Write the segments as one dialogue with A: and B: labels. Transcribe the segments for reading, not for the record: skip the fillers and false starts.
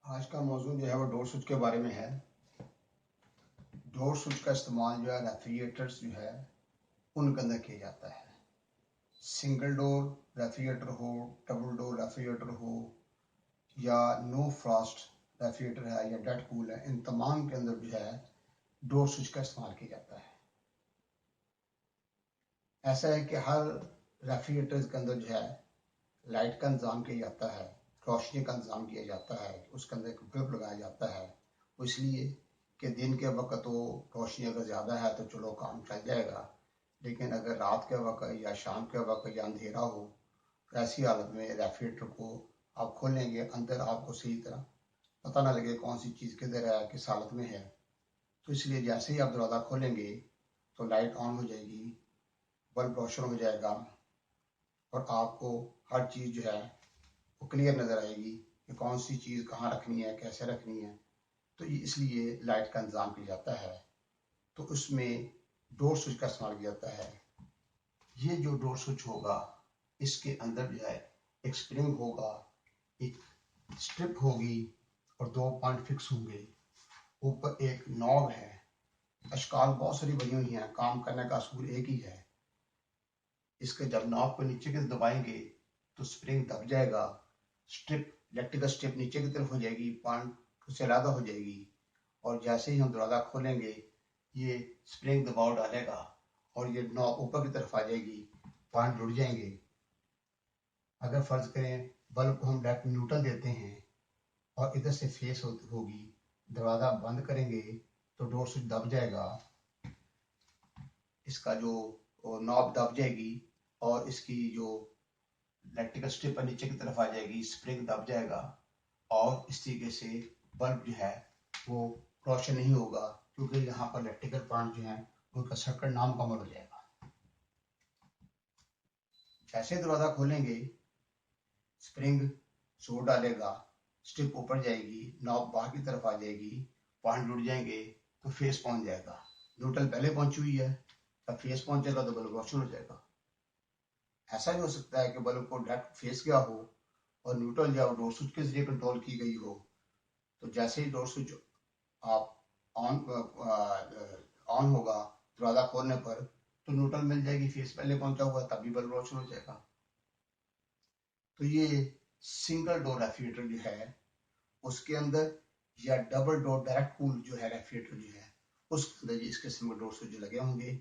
A: आज का मौजूद जो है वो डोर स्विच के बारे में है। डोर स्विच का इस्तेमाल जो है रेफ्रिजरेटर्स जो है उनके अंदर किया जाता है। सिंगल डोर रेफ्रिजरेटर हो, डबल डोर रेफ्रिजरेटर हो या नो फ्रॉस्ट रेफ्रिजरेटर है या डेड कूल है, इन तमाम के अंदर जो है डोर स्विच का इस्तेमाल किया जाता है। ऐसा है कि हर रेफ्रिजरेटर के अंदर जो है लाइट का इंतजाम किया जाता है, रोशनी का इंतजाम किया जाता है, उसके अंदर एक बल्ब लगाया जाता है। वो इसलिए कि दिन के वक्त तो रोशनी अगर ज़्यादा है तो चलो काम चल जाएगा, लेकिन अगर रात के वक्त या शाम के वक्त या अंधेरा हो तो ऐसी हालत में रेफ्रिजरेटर को आप खोलेंगे, अंदर आपको सही तरह पता ना लगे कौन सी चीज़ किधर है, किस हालत में है। तो इसलिए जैसे ही आप दरवाज़ा खोलेंगे तो लाइट ऑन हो जाएगी, बल्ब रोशन हो जाएगा और आपको हर चीज़ जो है वो क्लियर नज़र आएगी कि कौन सी चीज़ कहाँ रखनी है, कैसे रखनी है। तो ये इसलिए लाइट का इंतज़ाम किया जाता है। तो उसमें डोर स्विच का इस्तेमाल किया जाता है। ये जो डोर स्विच होगा इसके अंदर जो है एक स्प्रिंग होगा, एक स्ट्रिप होगी और 2 पॉइंट फिक्स होंगे। ऊपर एक नॉब है। अशकाल बहुत सारी बनी हुई हैं, काम करने का असूल एक ही है। इसके जब नॉब को नीचे की दबाएंगे तो स्प्रिंग दब जाएगा, स्ट्रिप इलेक्ट्रिकल स्ट्रिप नीचे की तरफ हो जाएगी, पॉइंट उससे अलग हो जाएगी और जैसे ही हम दरवाज़ा खोलेंगे ये स्प्रिंग दबाव डालेगा और ये नॉब ऊपर की तरफ आ जाएगी, पॉइंट जुड़ जाएंगे। अगर फर्ज करें बल्ब को हम डायरेक्ट न्यूट्रल देते हैं और इधर से फेस होगी, दरवाज़ा बंद करेंगे तो डोर स्विच दब जाएगा, इसका जो नॉब दब जाएगी और इसकी जो इलेक्ट्रिकल स्ट्रिप नीचे की तरफ आ जाएगी, स्प्रिंग दब जाएगा और इस तरीके से बल्ब जो है वो रोशन नहीं होगा, क्योंकि यहाँ पर इलेक्ट्रिकल पॉइंट जो है उनका सर्किट नामुकम्मल हो जाएगा। जैसे दरवाज़ा खोलेंगे स्प्रिंग जोर डालेगा, स्ट्रिप ऊपर जाएगी, नॉब बाहर की तरफ आ जाएगी, पॉइंट जुड़ जाएंगे तो फेस पहुंच जाएगा। न्यूट्रल पहले पहुंची हुई है, जब फेस पहुंचेगा तो बल्ब रोशन हो जाएगा। ऐसा भी हो सकता है कि बल्ब को डायरेक्ट फेस गया हो और न्यूट्रल या डोर स्विच के जरिए कंट्रोल की गई हो, तो जैसे ही डोर स्विच आप ऑन होगा दरवाज़ा खोलने पर तो न्यूट्रल मिल जाएगी, फेस पहले पहुंचा हुआ तभी बल्ब रोशन हो जाएगा। तो ये सिंगल डोर रेफ्रिजरेटर जो है उसके अंदर या डबल डोर डायरेक्ट कूल जो है रेफ्रिजरेटर जो है उसके अंदर इस किस्म के डोर स्विच लगे होंगे।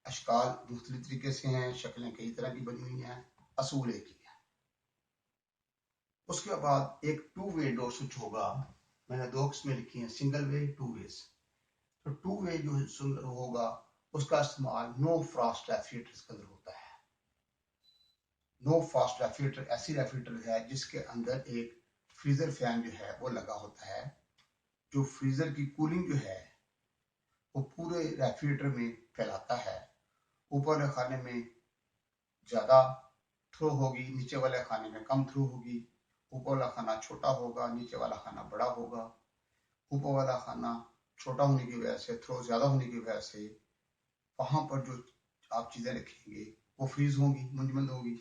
A: अशकाल मुख्तलिफ तरीके से हैं, शक्लें कई तरह की बनी हुई हैं, असूल एक ही है। उसके बाद एक 2 वे डोर स्विच होगा। मैंने 2 किस्में लिखी हैं, सिंगल वे, 2 वेज। तो 2 वे जो होगा उसका इस्तेमाल नो फ्रॉस्ट रेफ्रिजरेटर के अंदर होता है। नो फ्रॉस्ट रेफ्रिजरेटर ऐसी रेफ्रिजरेटर है जिसके अंदर एक फ्रीजर फैन जो है वो लगा होता है, जो फ्रीजर की कूलिंग जो है वो पूरे रेफ्रिजरेटर में फैलाता है। ऊपर वाले खाने में ज़्यादा थ्रो होगी, नीचे वाले खाने में कम थ्रो होगी। ऊपर वाला खाना छोटा होगा, नीचे वाला खाना बड़ा होगा। ऊपर वाला खाना छोटा होने की वजह से, थ्रो ज़्यादा होने की वजह से वहाँ पर जो आप चीज़ें रखेंगे वो फ्रीज होंगी, मुंजमद होगी।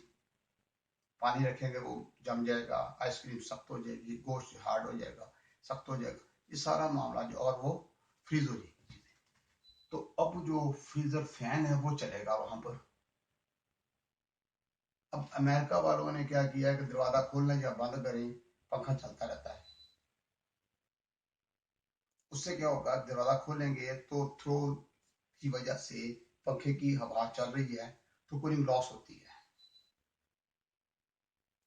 A: पानी रखेंगे वो जम जाएगा, आइसक्रीम सख्त हो जाएगी, गोश्त हार्ड हो जाएगा, सख्त हो जाएगा, ये सारा मामला जो और वो फ्रीज हो जाएगी। तो अब जो फ्रीजर फैन है वो चलेगा वहां पर। अब अमेरिका वालों ने क्या किया है कि दरवाजा खोलने या बंद करें पंखा चलता रहता है। उससे क्या होगा, दरवाजा खोलेंगे तो थ्रो की वजह से पंखे की हवा चल रही है तो कूलिंग लॉस होती है।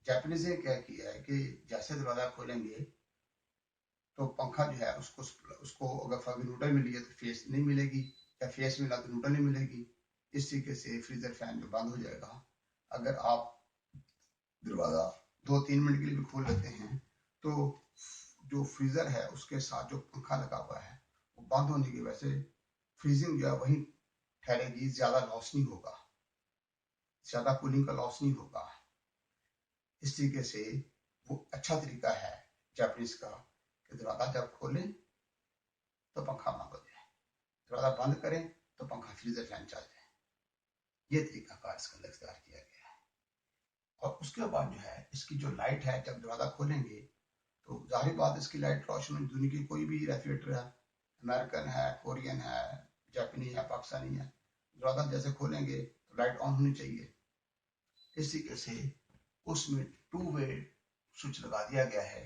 A: जापानीज ने क्या किया है कि जैसे दरवाजा खोलेंगे तो पंखा जो है उसको उसको अगर फर्क न्यूट्रल मिली है तो फेस नहीं मिलेगी, या फेस मिला तो न्यूट्रल नहीं मिलेगी। इस तरीके से फ्रीजर फैन जो बंद हो जाएगा। अगर आप दरवाजा 2-3 मिनट के लिए भी खोल लेते हैं तो जो फ्रीजर है उसके साथ जो पंखा लगा हुआ है वो बंद होने की वजह से फ्रीजिंग जो है वही ठहरेगी, ज्यादा लॉस नहीं होगा, ज्यादा कूलिंग का लॉस नहीं होगा। इस तरीके से वो अच्छा तरीका है जापानीज का कि दरवाजा जब खोलें तो पंखा बंद हो जाए, दरवाजा बंद करें तो पंखा फ्रीजर फैन चल जाए। ये तरीका कार इसका अंदर इख्तियार किया गया है। और उसके बाद जो है इसकी जो लाइट है, जब दरवाजा खोलेंगे तो जाहिर बात इसकी लाइट रोशन होगी। दुनिया की कोई भी रेफ्रिजरेटर है, अमेरिकन है, कोरियन है, जापानी है, पाकिस्तानी है, दरवाजा जैसे खोलेंगे तो लाइट ऑन होनी चाहिए। इसी तरह से उसमें 2 वे स्विच लगा दिया गया है।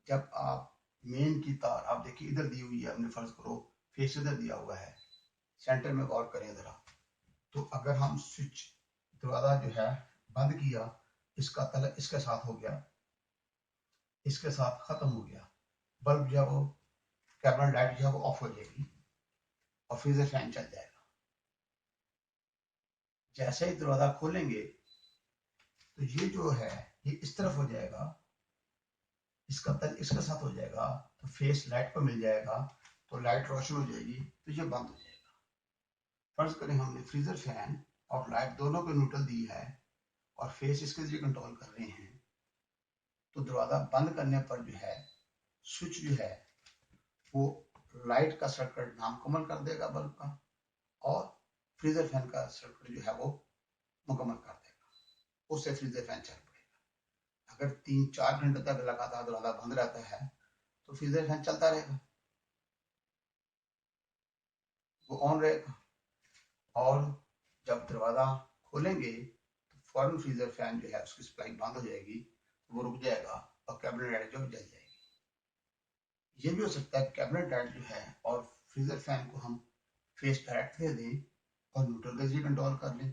A: जब आप मेन की तार आप देखिए इधर दी हुई है, हमने फर्ज करो फेस इधर दिया हुआ है, सेंटर में गौर करें जरा। तो अगर हम स्विच दरवाजा जो है बंद किया, इसका तलक इसके साथ हो गया, इसके साथ खत्म हो गया, बल्ब जो है वो कैबिनेट लाइट जो है वो ऑफ हो जाएगी और फ्रीजर फैन चल जाएगा। जैसे ही दरवाजा खोलेंगे तो ये जो है ये इस तरफ हो जाएगा, इसका तल इसके साथ हो जाएगा, तो फेस लाइट को मिल जाएगा, तो लाइट रोशन हो जाएगी, तो ये बंद हो जाएगा। फर्ज करें हमने फ्रीजर फैन और लाइट दोनों को न्यूट्रल दी है और फेस इसके जरिए कंट्रोल कर रहे हैं, तो दरवाजा बंद करने पर जो है स्विच जो है वो लाइट का सर्किट नामुकम्मल कर देगा बल्ब का, और फ्रीजर फैन का सर्किट जो है वो मुकम्मल कर देगा, उससे फ्रीजर फैन चल पड़ेगा। अगर 3-4 घंटे तक लगातार दरवाजा बंद रहता है तो फ्रीजर फैन चलता रहेगा, वो ऑन रहेगा, और जब दरवाजा खोलेंगे तो फौरन फ्रीजर फैन जो है उसकी सप्लाई बंद हो जाएगी, वो रुक जाएगा और कैबिनेट लाइट जो जल जाएगी। ये भी हो सकता है कैबिनेट लाइट जो है और फ्रीजर फैन को हम फेस डायरेक्ट दे दें और न्यूट्रल के जरिए कंट्रोल कर लें,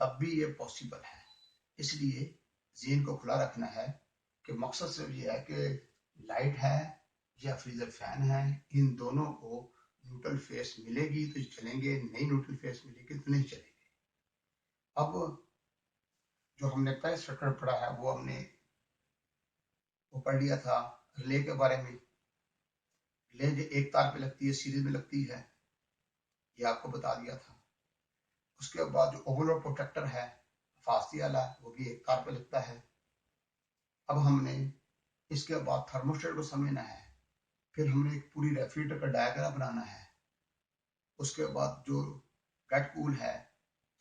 A: तब भी ये पॉसिबल है। इसलिए ज़हन को खुला रखना है कि मकसद सिर्फ ये है कि लाइट है या फ्रीजर फैन है, इन दोनों को न्यूट्रल फेस मिलेगी तो चलेंगे, नहीं न्यूट्रल फेस मिलेगी तो नहीं चलेंगे। अब जो हमने पहले स्ट्रक्चर पढ़ा है वो हमने वो पढ़ लिया था रिले के बारे में। रिले जो एक तार पे लगती है, सीरीज में लगती है, ये आपको बता दिया था। उसके बाद जो ओवरलोड प्रोटेक्टर है फास्टी वाला, वो भी एक तार पे लगता है। अब हमने इसके बाद थर्मोस्टेट को समझना है, फिर हमने एक पूरी रेफ्रिजरेटर का डायग्राम बनाना है। उसके बाद जो वेट कूल है,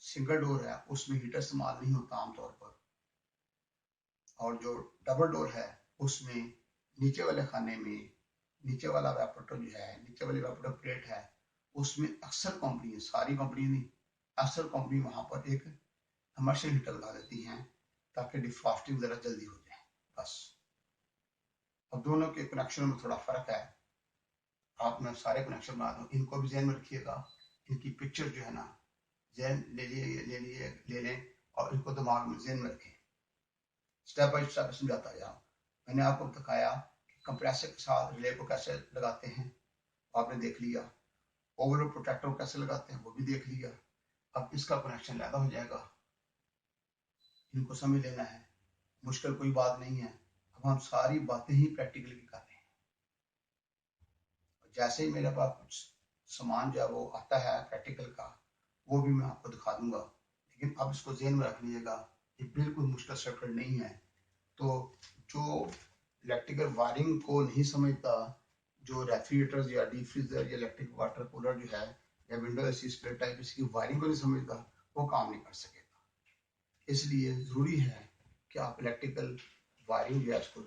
A: सिंगल डोर है, उसमें हीटर इस्तेमाल नहीं होता आमतौर पर, और जो डबल डोर है उसमें नीचे वाले खाने में नीचे वाला वेपोरेटर जो है, नीचे वाली वेपोरेटर प्लेट है, उसमें अक्सर कंपनी, सारी कंपनी नहीं, अक्सर कंपनी वहां पर एक कमर्शियल हीटर लगा देती हैं ताकि डिफ्रॉस्टिंग जरा जल्दी हो जाए, बस। अब दोनों के कनेक्शन में थोड़ा फर्क है, आप मैं सारे कनेक्शन बना दूं, इनको भी ध्यान में रखिएगा। इनकी पिक्चर जो है ना ध्यान ले लें और इनको दिमाग में ध्यान में रखें। स्टेप बाय स्टेप समझाता जाऊं। मैंने आपको दिखाया कि कंप्रेसर के साथ रिले को कैसे लगाते हैं, आपने देख लिया। ओवरलोड प्रोटेक्टर को कैसे लगाते हैं वो भी देख लिया। अब इसका कनेक्शन लैदा हो जाएगा, इनको समझ लेना है, मुश्किल कोई बात नहीं है। अब हम सारी बातें ही प्रैक्टिकली कर रहे हैं। जैसे ही मेरे पास कुछ सामान जो है वो आता है प्रैक्टिकल का, वो भी मैं आपको दिखा दूंगा, लेकिन अब इसको ज़हन में रख लीजिएगा, ये बिल्कुल मुश्किल सर्किट नहीं है। तो जो इलेक्ट्रिकल वायरिंग को नहीं समझता, जो रेफ्रिजरेटर या डीप फ्रीजर या इलेक्ट्रिक वाटर कूलर जो है या विंडो एसी स्प्लिट टाइप इसकी वायरिंग को नहीं समझता, वो काम नहीं कर सकेगा। इसलिए ज़रूरी है कि आप इलेक्ट्रिकल वायरिंग जो है इसको